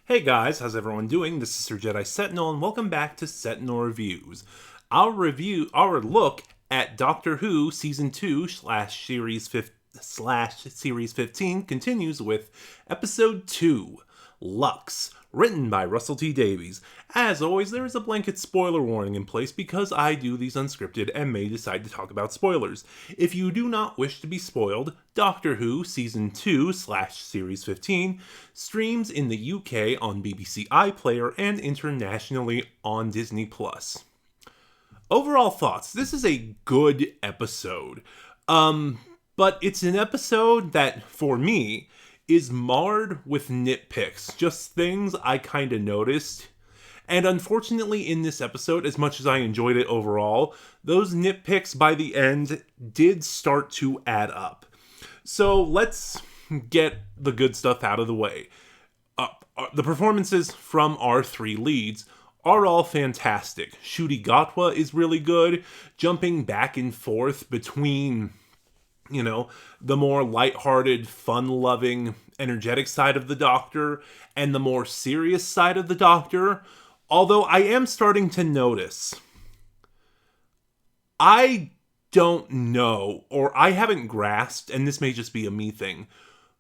Hey guys, how's everyone doing? This is Sir Jedi Sentinel, and welcome back to Sentinel Reviews. Our look at Doctor Who Season 2 Series 15 continues with Episode 2, Lux, written by Russell T Davies. As always, there is a blanket spoiler warning in place because I do these unscripted and may decide to talk about spoilers. If you do not wish to be spoiled, Doctor Who Season 2 Series 15 streams in the UK on BBC iPlayer and internationally on Disney+. Overall thoughts. This is a good episode. But it's an episode that, for me, is marred with nitpicks. Just things I kind of noticed. And unfortunately, in this episode, as much as I enjoyed it overall, those nitpicks by the end did start to add up. So let's get the good stuff out of the way. The performances from our three leads are all fantastic. Ncuti Gatwa is really good, jumping back and forth between, the more lighthearted, fun-loving, energetic side of the Doctor and the more serious side of the Doctor. Although I am starting to notice, I don't know, or I haven't grasped, and this may just be a me thing,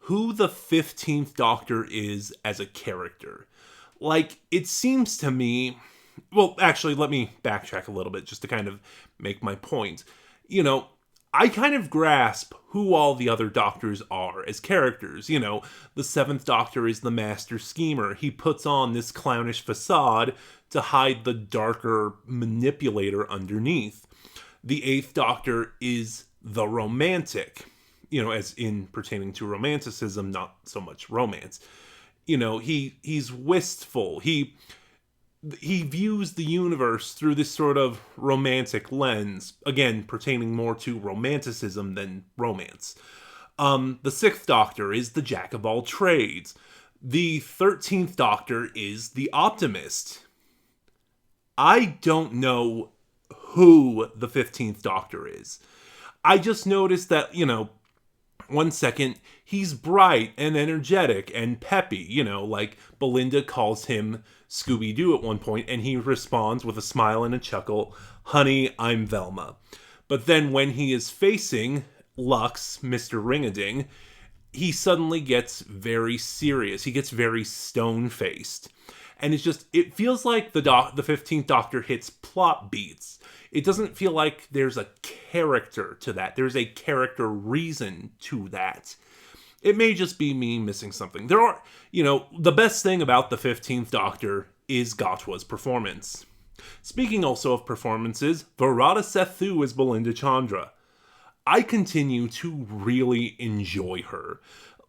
who the 15th Doctor is as a character. Like, it seems to me... Well, actually, let me backtrack a little bit just to kind of make my point. I kind of grasp who all the other Doctors are as characters. The 7th Doctor is the master schemer. He puts on this clownish facade to hide the darker manipulator underneath. The 8th Doctor is the romantic, as in pertaining to romanticism, not so much romance. He's wistful. He views the universe through this sort of romantic lens, again, pertaining more to romanticism than romance. The 6th Doctor is the jack of all trades. The 13th Doctor is the optimist. I don't know who the 15th Doctor is. I just noticed that, one second, he's bright and energetic and peppy, like Belinda calls him Scooby-Doo at one point, and he responds with a smile and a chuckle, "Honey, I'm Velma." But then when he is facing Lux, Mr. Ring-a-Ding, he suddenly gets very serious. He gets very stone-faced. And it feels like the 15th Doctor hits plot beats. It doesn't feel like there's a character to that. There's a character reason to that. It may just be me missing something. The best thing about the 15th Doctor is Gatwa's performance. Speaking also of performances, Varada Sethu is Belinda Chandra. I continue to really enjoy her.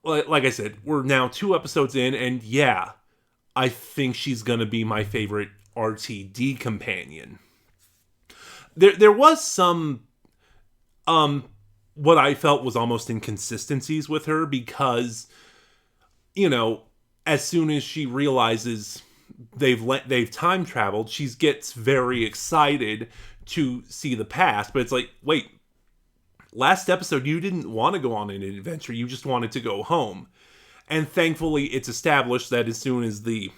Like I said, we're now 2 episodes in, and yeah, I think she's gonna be my favorite RTD companion. There was some, what I felt was almost inconsistencies with her because, as soon as she realizes they've time traveled, she gets very excited to see the past. But it's like, wait, last episode you didn't want to go on an adventure, you just wanted to go home. And thankfully it's established that as soon as the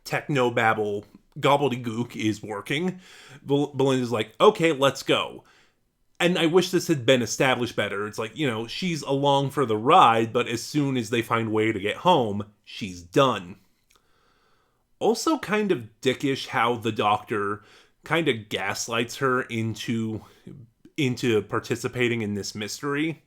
technobabble gobbledygook is working, Belinda's like, okay, let's go. And I wish this had been established better. It's like, she's along for the ride, but as soon as they find a way to get home, she's done. Also kind of dickish how the Doctor kind of gaslights her into participating in this mystery.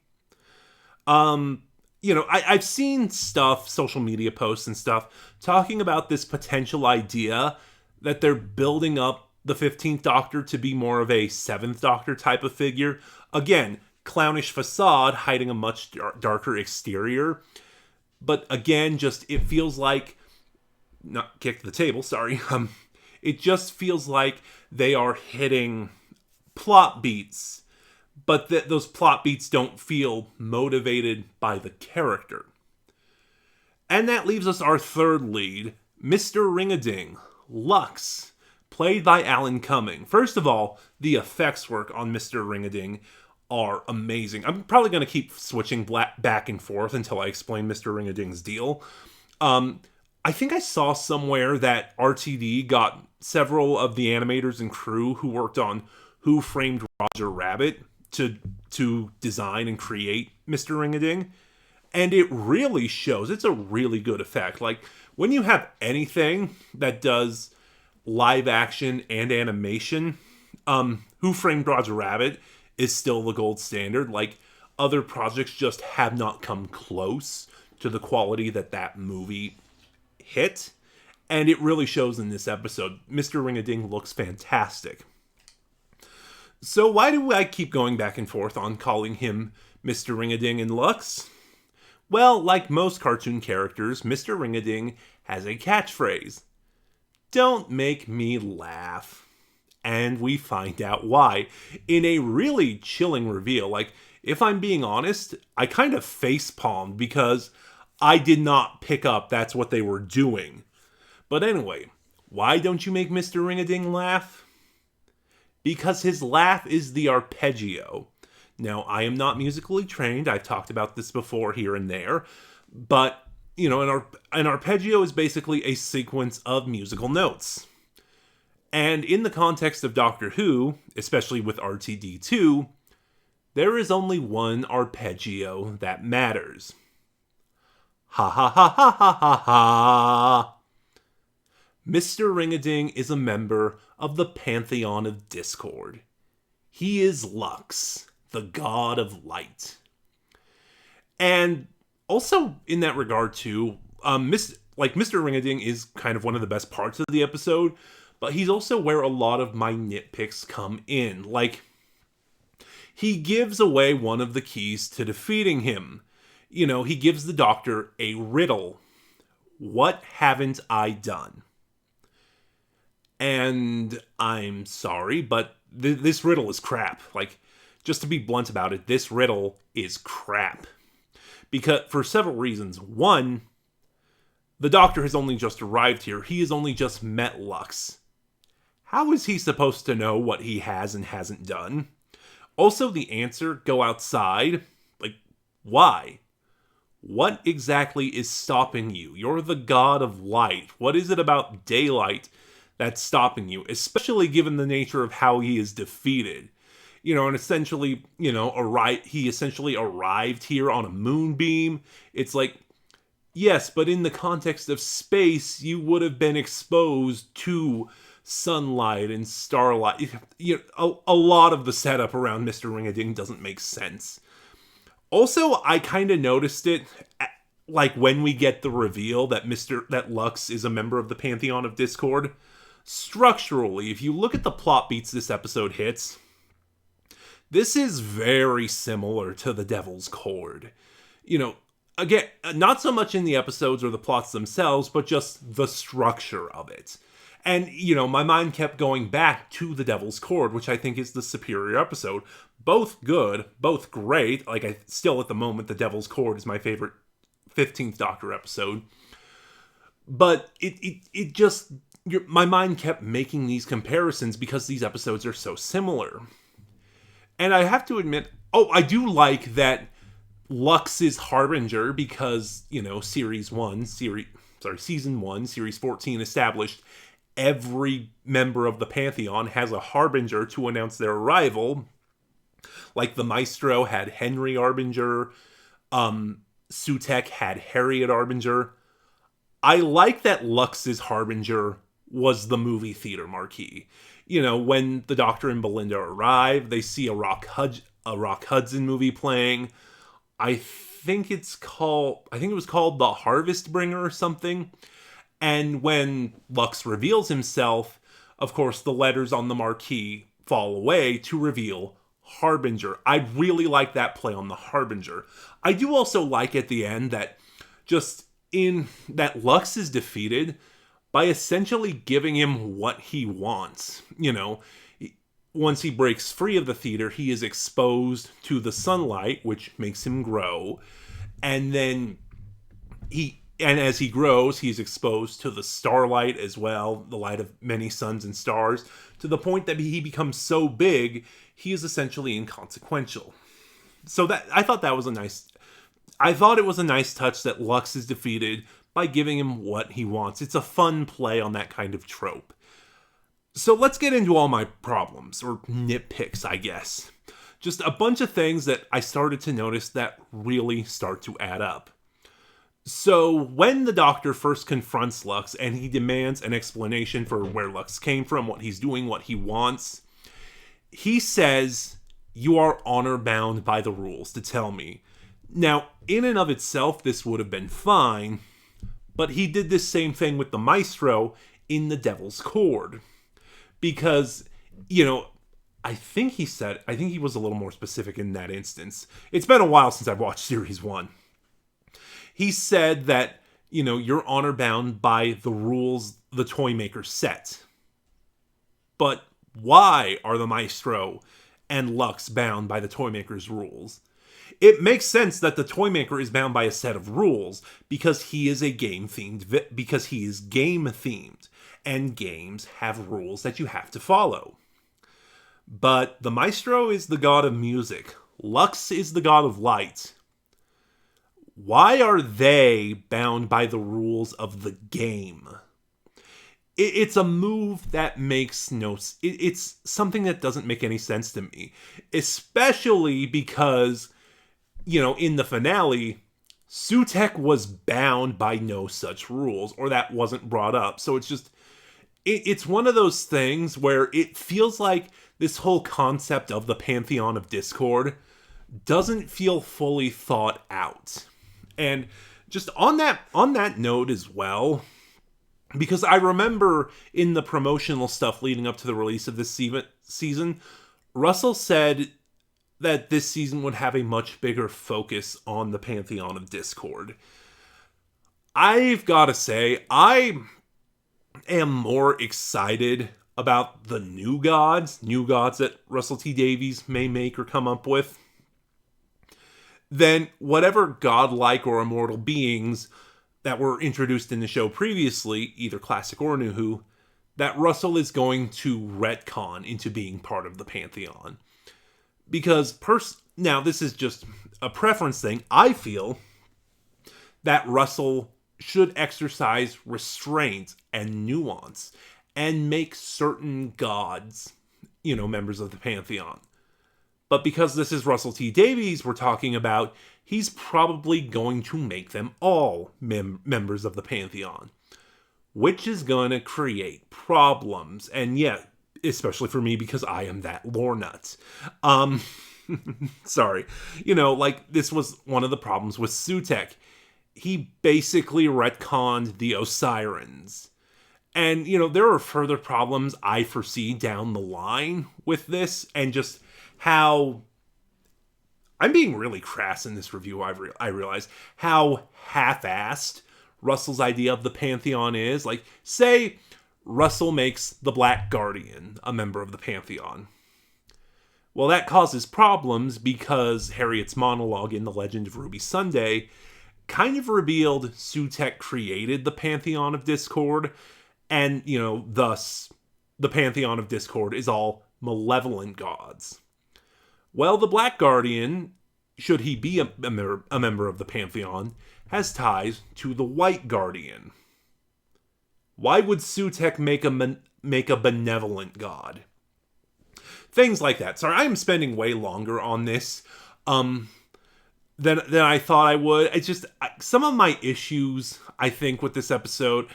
I've seen stuff, social media posts and stuff, talking about this potential idea that they're building up the 15th Doctor to be more of a 7th Doctor type of figure. Again, clownish facade hiding a much darker exterior. But again, it feels like, not kick the table, sorry. It just feels like they are hitting plot beats, but those plot beats don't feel motivated by the character. And that leaves us our third lead, Mr. Ring-a-Ding, Lux, played by Alan Cumming. First of all, the effects work on Mr. Ring-a-Ding are amazing. I'm probably going to keep switching back and forth until I explain Mr. Ring-a-Ding's deal. I think I saw somewhere that RTD got several of the animators and crew who worked on Who Framed Roger Rabbit to design and create Mr. Ring-a-Ding. And it really shows. It's a really good effect. Like, when you have anything that does live action and animation, Who Framed Roger Rabbit is still the gold standard. Like, other projects just have not come close to the quality that movie hit. And it really shows in this episode. Mr. Ring-a-Ding looks fantastic. So why do I keep going back and forth on calling him Mr. Ring-a-Ding and Lux? Well, like most cartoon characters, Mr. Ring-a-Ding has a catchphrase. Don't make me laugh. And we find out why in a really chilling reveal. Like, if I'm being honest, I kind of facepalmed because I did not pick up that's what they were doing. But anyway, why don't you make Mr. Ring-a-Ding laugh? Because his laugh is the arpeggio. Now, I am not musically trained. I've talked about this before here and there. But, you know, an arpeggio is basically a sequence of musical notes. And in the context of Doctor Who, especially with RTD2, there is only one arpeggio that matters. Ha ha ha ha ha ha ha. Mr. Ring-a-Ding is a member of the Pantheon of Discord. He is Lux, the god of light. And also in that regard too, Mr. Ring-a-Ding is kind of one of the best parts of the episode, but he's also where a lot of my nitpicks come in. Like, he gives away one of the keys to defeating him. You know, he gives the Doctor a riddle. What haven't I done? And I'm sorry, but this riddle is crap. Like, just to be blunt about it, this riddle is crap. Because, for several reasons. One, the Doctor has only just arrived here. He has only just met Lux. How is he supposed to know what he has and hasn't done? Also, the answer, go outside. Like, why? What exactly is stopping you? You're the god of light. What is it about daylight that's stopping you? Especially given the nature of how he is defeated. You know, and essentially, you know, he essentially arrived here on a moonbeam. It's like, yes, but in the context of space, you would have been exposed to sunlight and starlight. You know, a lot of the setup around Mr. Ring-a-Ding doesn't make sense. Also, I kind of noticed it, like, when we get the reveal that Lux is a member of the Pantheon of Discord. Structurally, if you look at the plot beats this episode hits, this is very similar to the Devil's Cord. You know, again, not so much in the episodes or the plots themselves, but just the structure of it. And, you know, my mind kept going back to the Devil's Cord, which I think is the superior episode. Both good, both great. Like, still at the moment, the Devil's Cord is my favorite 15th Doctor episode. But it just, my mind kept making these comparisons because these episodes are so similar. And I have to admit, I do like that Lux is Harbinger because, you know, Season 1, Series 14 established every member of the Pantheon has a Harbinger to announce their arrival. Like, the Maestro had Henry Arbinger, Sutek had Harriet Arbinger. I like that Lux's Harbinger was the movie theater marquee. You know, when the Doctor and Belinda arrive, they see a Rock Hudson movie playing. I think it was called The Harvest Bringer or something. And when Lux reveals himself, of course, the letters on the marquee fall away to reveal Harbinger. I really like that play on the Harbinger. I do also like at the end that that Lux is defeated by essentially giving him what he wants. You know, once he breaks free of the theater, he is exposed to the sunlight, which makes him grow. And then as he grows, he's exposed to the starlight as well, the light of many suns and stars, to the point that he becomes so big, he is essentially inconsequential. So that, I thought that was a nice... I thought it was a nice touch that Lux is defeated by giving him what he wants. It's a fun play on that kind of trope. So let's get into all my problems, or nitpicks, I guess. Just a bunch of things that I started to notice that really start to add up. So when the Doctor first confronts Lux and he demands an explanation for where Lux came from, what he's doing, what he wants, he says, "You are honor bound by the rules to tell me." Now, in and of itself, this would have been fine, but he did this same thing with the Maestro in the Devil's Cord. Because, I think he was a little more specific in that instance. It's been a while since I've watched Series 1. He said that, you're honor bound by the rules the toy maker set. But why are the Maestro and Lux bound by the toy maker's rules? It makes sense that the toy maker is bound by a set of rules because he is game themed, and games have rules that you have to follow. But the Maestro is the god of music. Lux is the god of light. Why are they bound by the rules of the game? It's a move that makes it's something that doesn't make any sense to me. Especially because, in the finale, Sutekh was bound by no such rules, or that wasn't brought up. So it's one of those things where it feels like this whole concept of the Pantheon of Discord doesn't feel fully thought out. And just on that note as well, because I remember in the promotional stuff leading up to the release of this season, Russell said that this season would have a much bigger focus on the Pantheon of Discord. I've got to say, I am more excited about the new gods that Russell T Davies may make or come up with, than whatever godlike or immortal beings that were introduced in the show previously, either classic or New Who, that Russell is going to retcon into being part of the Pantheon. Because, now this is just a preference thing, I feel that Russell should exercise restraint and nuance and make certain gods, members of the Pantheon. But because this is Russell T Davies we're talking about, he's probably going to make them all members of the Pantheon, which is going to create problems. And yeah, especially for me, because I am that lore nut. Sorry. This was one of the problems with Sutekh. He basically retconned the Osirans. And, there are further problems I foresee down the line with this, and just how... I'm being really crass in this review, I realize. How half-assed Russell's idea of the Pantheon is. Like, say Russell makes the Black Guardian a member of the Pantheon. Well, that causes problems because Harriet's monologue in The Legend of Ruby Sunday kind of revealed Sutekh created the Pantheon of Discord, and, thus the Pantheon of Discord is all malevolent gods. Well, the Black Guardian, should he be a member of the Pantheon, has ties to the White Guardian. Why would Sutekh make a benevolent god? Things like that. Sorry, I am spending way longer on this than I thought I would. It's just, some of my issues, I think, with this episode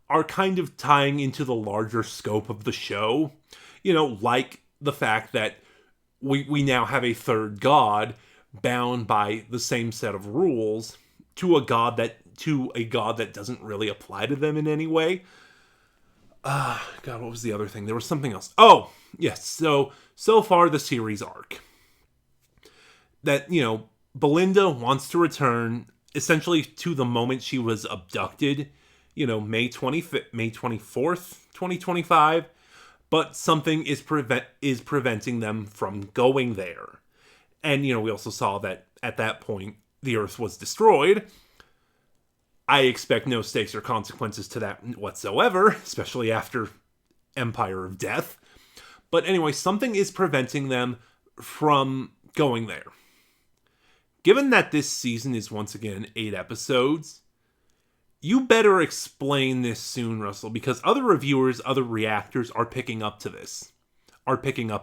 are kind of tying into the larger scope of the show. Like the fact that we now have a third god bound by the same set of rules to a god that doesn't really apply to them in any way. God, what was the other thing? There was something else. Oh, yes. So far the series arc. That, Belinda wants to return essentially to the moment she was abducted, May 24th, 2025. But something is preventing them from going there. And, we also saw that at that point, the Earth was destroyed. I expect no stakes or consequences to that whatsoever, especially after Empire of Death. But anyway, something is preventing them from going there. given that this season is once again 8 episodes, you better explain this soon, Russell, because other reviewers, other reactors are picking up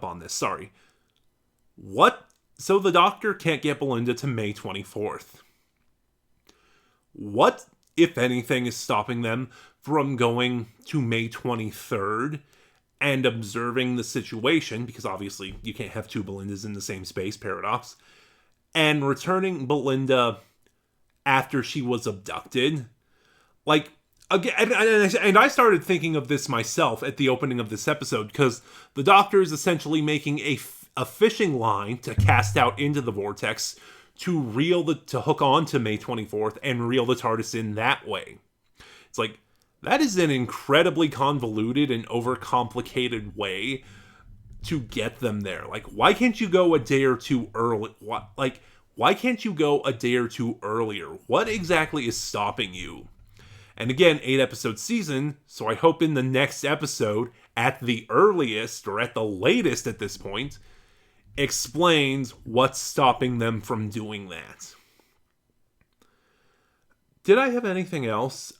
on this, sorry. What? So the Doctor can't get Belinda to May 24th. What, if anything, is stopping them from going to May 23rd and observing the situation, because obviously you can't have two Belindas in the same space, paradox, and returning Belinda after she was abducted? Like, again, and I started thinking of this myself at the opening of this episode, because the Doctor is essentially making a fishing line to cast out into the vortex to hook on to May 24th and reel the TARDIS in that way. It's like, that is an incredibly convoluted and overcomplicated way to get them there. Like, why can't you go a day or two early? Why can't you go a day or two earlier? What exactly is stopping you? And again, 8 episode season, so I hope in the next episode, at the earliest, or at the latest at this point, explains what's stopping them from doing that. Did I have anything else?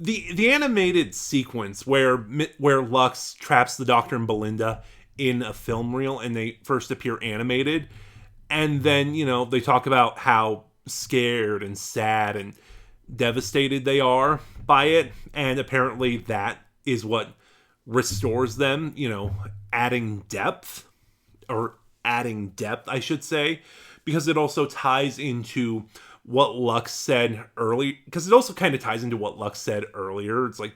The animated sequence where Lux traps the Doctor and Belinda in a film reel and they first appear animated, and then, they talk about how scared and sad and devastated they are by it, and apparently that is what restores them, adding depth, I should say, because it also ties into what Lux said earlier, because it also kind of ties into what Lux said earlier. It's like,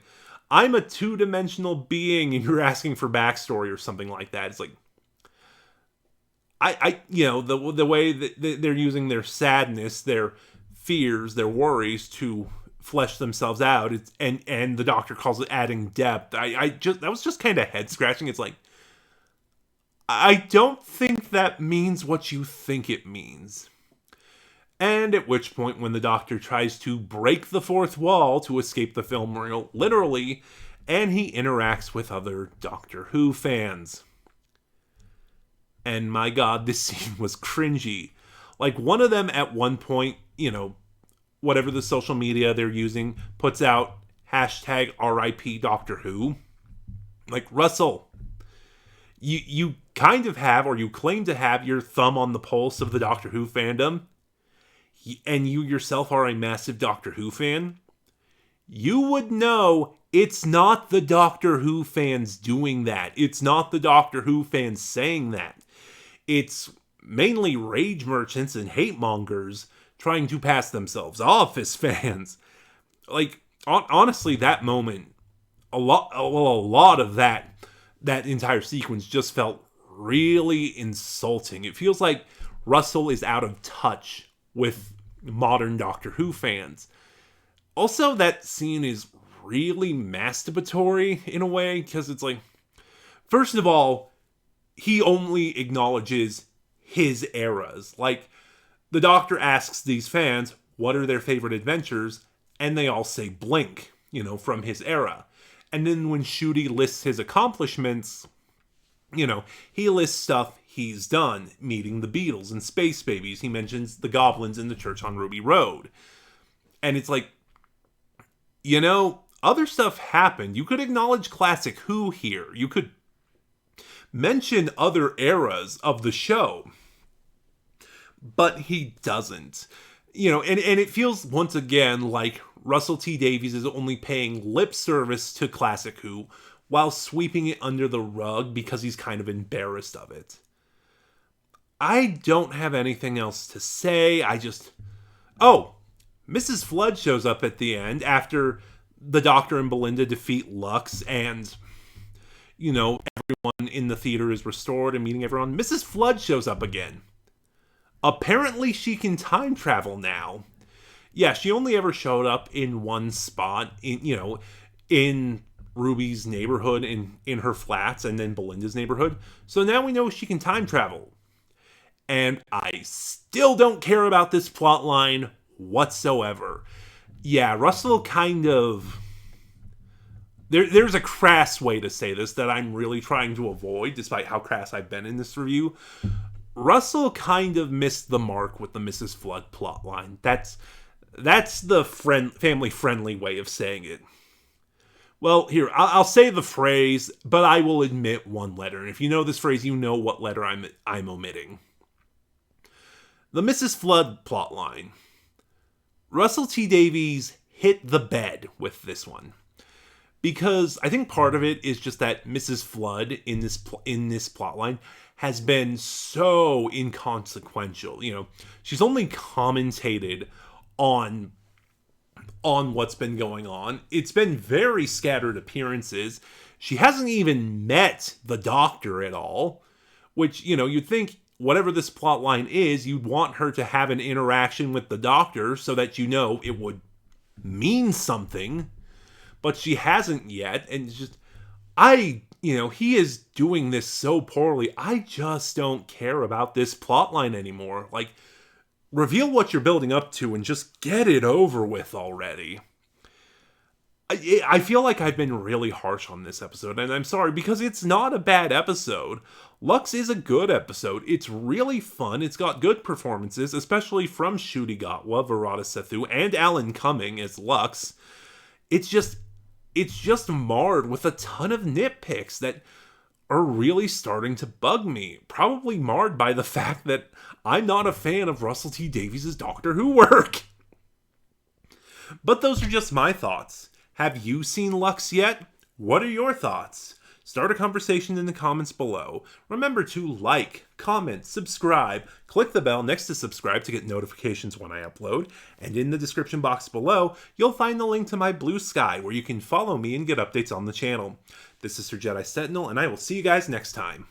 I'm a two-dimensional being and you're asking for backstory or something like that. It's like, the way that they're using their sadness, their fears, their worries to flesh themselves out, and the Doctor calls it adding depth. That was just kind of head scratching. It's like, I don't think that means what you think it means. And at which point, when the Doctor tries to break the fourth wall to escape the film reel, literally, and he interacts with other Doctor Who fans. And my God, this scene was cringy. Like, one of them at one point, whatever the social media they're using, puts out hashtag RIP Doctor Who. Like, Russell, you kind of have, or you claim to have, your thumb on the pulse of the Doctor Who fandom, and you yourself are a massive Doctor Who fan. You would know it's not the Doctor Who fans doing that. It's not the Doctor Who fans saying that. It's mainly rage merchants and hate mongers trying to pass themselves off as fans. Like, honestly, that moment, a lot of that entire sequence just felt really insulting. It feels like Russell is out of touch with modern Doctor Who fans. Also, that scene is really masturbatory in a way, because it's like, first of all, he only acknowledges his eras. Like, the Doctor asks these fans what are their favorite adventures, and they all say Blink, from his era. And then when Ncuti lists his accomplishments, he lists stuff he's done, meeting the Beatles and Space Babies. He mentions the Goblins in the church on Ruby Road. And it's like, other stuff happened. You could acknowledge classic Who here. You could mention other eras of the show. But he doesn't. And it feels once again like Russell T Davies is only paying lip service to classic Who while sweeping it under the rug because he's kind of embarrassed of it. I don't have anything else to say. Mrs. Flood shows up at the end after the Doctor and Belinda defeat Lux and, everyone in the theater is restored and meeting everyone. Mrs. Flood shows up again. Apparently she can time travel now. Yeah, she only ever showed up in one spot, in Ruby's neighborhood, in her flats, and then Belinda's neighborhood. So now we know she can time travel. And I still don't care about this plot line whatsoever. Yeah, Russell kind of... There's a crass way to say this that I'm really trying to avoid, despite how crass I've been in this review. Russell kind of missed the mark with the Mrs. Flood plotline. That's the family-friendly way of saying it. Well, here, I'll say the phrase, but I will omit one letter. And if you know this phrase, you know what letter I'm omitting. The Mrs. Flood plotline. Russell T Davies hit the bed with this one. Because I think part of it is just that Mrs. Flood in this plotline has been so inconsequential. You know, she's only commentated on what's been going on. It's been very scattered appearances. She hasn't even met the Doctor at all, which, you know, you'd think whatever this plot line is, you'd want her to have an interaction with the Doctor so that, you know, it would mean something, but she hasn't yet. And it's just, he is doing this so poorly. I just don't care about this plot line anymore. Like, reveal what you're building up to and just get it over with already. I feel like I've been really harsh on this episode, and I'm sorry, because it's not a bad episode. Lux is a good episode. It's really fun. It's got good performances, especially from Ncuti Gatwa, Virata Sethu, and Alan Cumming as Lux. It's just marred with a ton of nitpicks that are really starting to bug me. Probably marred by the fact that I'm not a fan of Russell T Davies' Doctor Who work. But those are just my thoughts. Have you seen Lux yet? What are your thoughts? Start a conversation in the comments below. Remember to like, comment, subscribe, click the bell next to subscribe to get notifications when I upload, and in the description box below, you'll find the link to my Bluesky where you can follow me and get updates on the channel. This is Sir Jedi Sentinel, and I will see you guys next time.